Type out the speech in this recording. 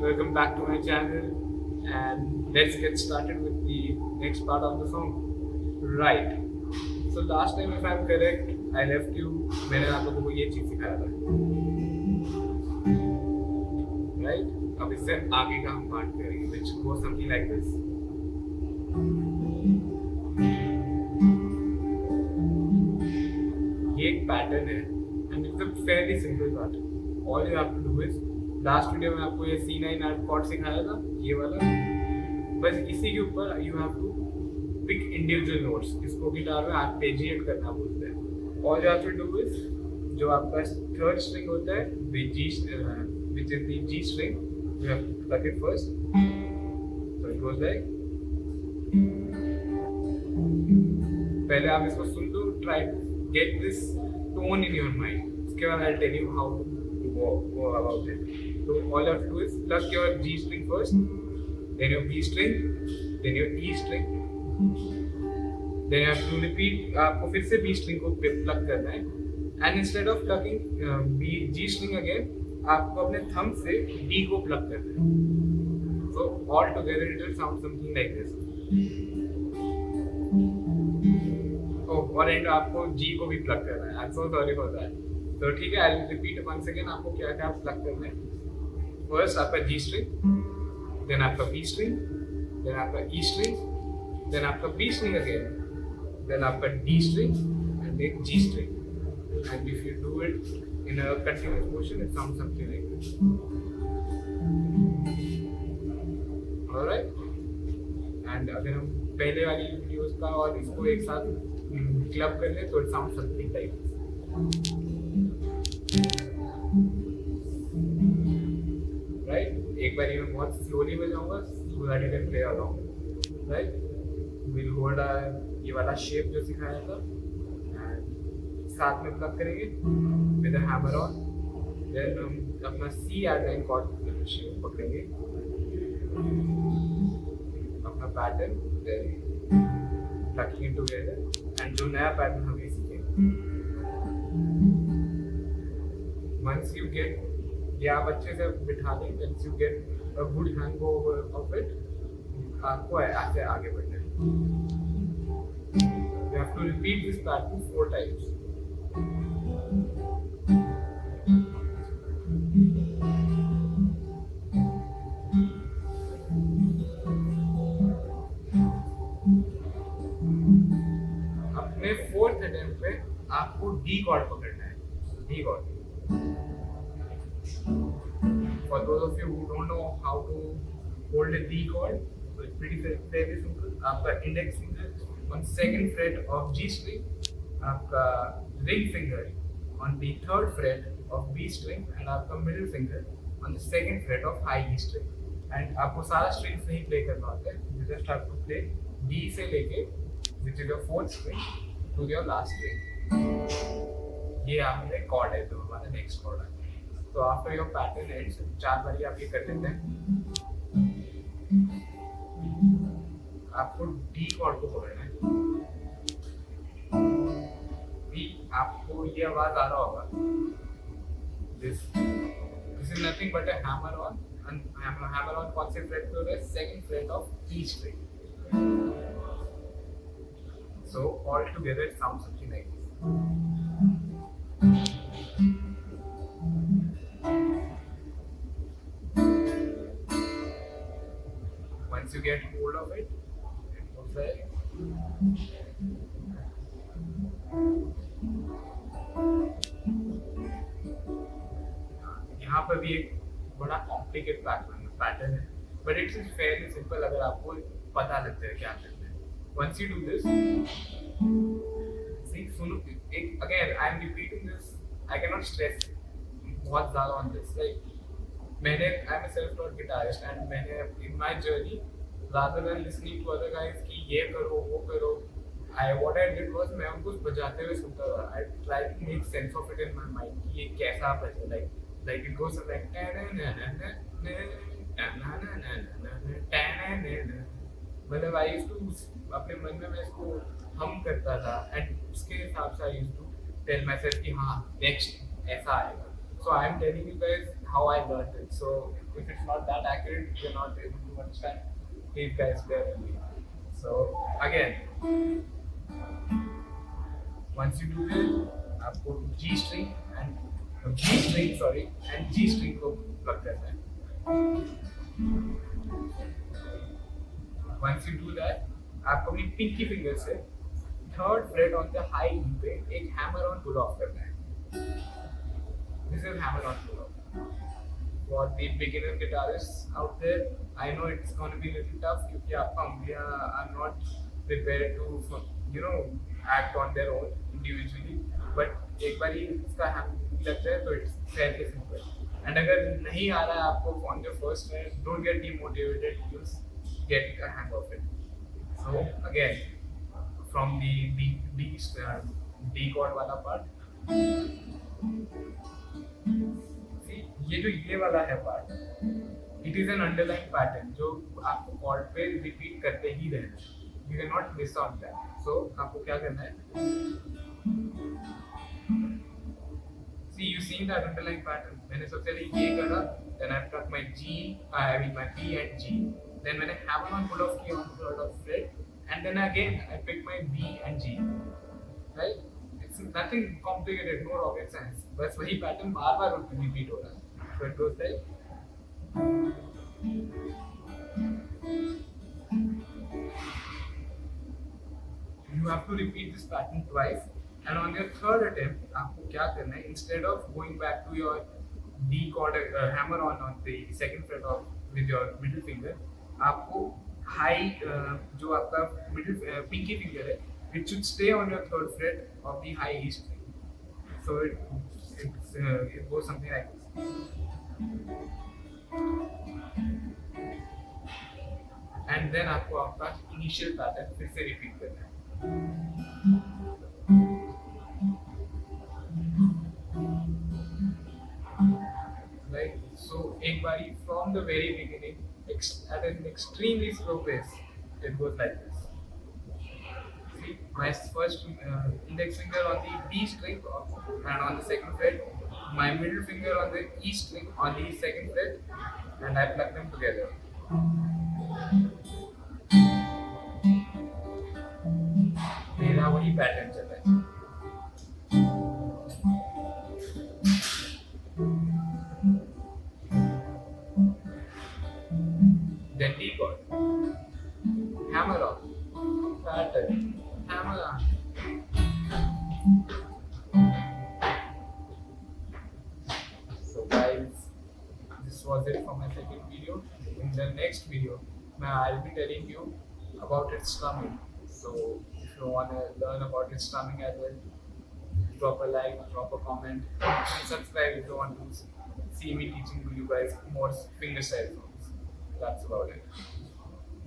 welcome back to my channel and let's get started with the next part of the song. Right. So last time if I'm correct, I left you मैंने आप लोगों को ये चीज सिखाया था. Right? अब इससे आगे का हम पार्ट करेंगे which goes something like this. ये एक पैटर्न है and it's a fairly simple pattern. All you have to do is last video में आपको ये C9 आर्ट कॉर्ड सिखाया था, ये वाला. बस इसी के ऊपर you have to pick individual notes. इसको गिटार में आर्पेजिएट करना बोलते हैं. All you have to do is जो आपका थर्ड स्ट्रिंग होता है which is the G string, you have to pluck it first. So it goes like. पहले आप इसको सुन लो, try to get this tone in your mind. उसके बाद I tell you how to go about it. So all you have to do is plug your G string first, then your B string, then your E string, then you have to repeat. आपको फिर से B string को plug करना है, and instead of plugging G string again, आपको अपने thumb से D को plug करना है. So all together it will sound something like this. और एंड आपको G को भी plug करना है. I'm so sorry for that. तो ठीक है, आई रिपीट वंस अगेन. आपको क्या क्या प्लग करना है. फर्स्ट आपका जी स्ट्रिंग, देन आपका बी स्ट्रिंग, देन आपका ई स्ट्रिंग, देन आपका बी स्ट्रिंग अगेन, देन आपका डी स्ट्रिंग एंड एक G string. And if you do it in a continuous motion it sounds something like this. Alright. And अगर हम पहले वाली videos का और इसको एक साथ क्लब कर ले तो it sounds something like this. Right. एक बार मैं बहुत स्लोली बजाऊंगा so that you can play along. Right. Will hold ये वाला शेप जो सिखाया था एंड साथ में प्लग करेंगे with a hammer on. Then हम अपना सी एड कॉर्ड शेप पकड़ेंगे, अपना pattern, then plugging it together. And जो नया पैटर्न हम ये सीखेंगे. Once you get, ये आप अच्छे से बिठा दें, once you get a good hangover of it, आपको ऐसे आगे बढ़ना है. You have to repeat this pattern 4 times. अपने 4th अटेम्प्ट पे आपको डी कॉर्ड पकड़ना है. D cord. For those of you who don't know how to hold a D chord, so it's very simple. आपका index finger on 2nd fret of G string, आपका ring finger on the 3rd fret of B string, and आपका middle finger on the 2nd fret of high E string. And आपको सारा strings नहीं play करना होता है. You just have to play D से लेके, which is your 4th string, to your last string. ये हमारे chord है, जो हमारा next chord है. तो आफ्टर योर पैटर्न एंड्स 4 बार आप ये कर लेते हैं. आपको डी कॉर्ड को पकड़ना है. डी, आपको ये आवाज आ रहा होगा. This is nothing but a hammer on. Hammer on कौन से फ्रेट पे हो रहा है? 2nd freight of E string. So all together it sounds something like this. Once you get hold of it, it goes like. यहाँ पर भी एक बड़ा कॉम्प्लिकेट पैटर्न है, बट इट्स फेयरली सिंपल अगर आपको पता लगता है क्या करना है. Once you do this, see, सुनो, एक again I am repeating this. I cannot stress बहुत ज़्यादा on this. Like मैंने I am a self taught guitarist and मैंने in my journey rather than listening to other guys कि ये करो वो करो, व्हाट आई डिड वाज मैं उनको बजाते हुए सुनता था. I try to make sense of it in my mind कि ये कैसा बजे. लाइक इट गोस लाइक मतलब आई यूज्ड टू अपने मन में मैं इसको हम करता था एंड उसके हिसाब से I used to tell myself कि हाँ नेक्स्ट ऐसा आएगा. So I am telling you guys how I learned it. So if it's not that accurate, you're not able to understand. Please guys bear with me. So again, once you do this, आपको G string and G string and G string को plug करना है. Once you do that, आपको अपनी pinky finger से third fret on the high E पे एक hammer on pull off करना है. This is hammer on pull off. For the beginner guitarists out there, I know it's going to be a little tough क्योंकि आपका उंगलियां are not prepared to act on their own individually. But एक बार इसका hand लग जाए तो it's fairly simple. And अगर नहीं आ रहा है आपको on your first try, don't get demotivated. Just get a hang of it. So again, from the D chord वाला part. See, ये वाला है part. It is an underlying pattern जो आपको chord पे repeat करते ही रहना है. You cannot miss on that. So आपको क्या करना है? See, you seen that underlying pattern. मैंने सबसे पहले ये करा, then I pluck my G, my B and G. Then मैंने hammer on pull off किया on the third of fret, and then again I pick my B and G. Right? It's nothing complicated, no rocket science. बस वही pattern बार-बार repeat हो रहा है. So it goes like. You have to repeat this pattern twice. And on your third attempt, आपको क्या करना है? Instead of going back to your D chord, hammer on the second fret of with your middle finger, आपको high जो आपका middle pinky finger है, it should stay on your third fret of the high E string. So it goes something like this. And then आपको आपका initial pattern फिर से repeat करना है. Right, so एक बारी from the very beginning at an extremely slow pace, it goes like this. See, my first index finger on the D string and on the second fret, my middle finger on the E string on the second fret, and I plug them together. मेरा वही pattern चल रहा है. Then D chord, hammer on, pattern, hammer on. So guys, this was it for my second video. In the next video, I'll be telling you about its strumming. So if you want to learn about its strumming as well, drop a like, drop a comment, and subscribe if you want to see me teaching to you guys more finger style songs. That's about it.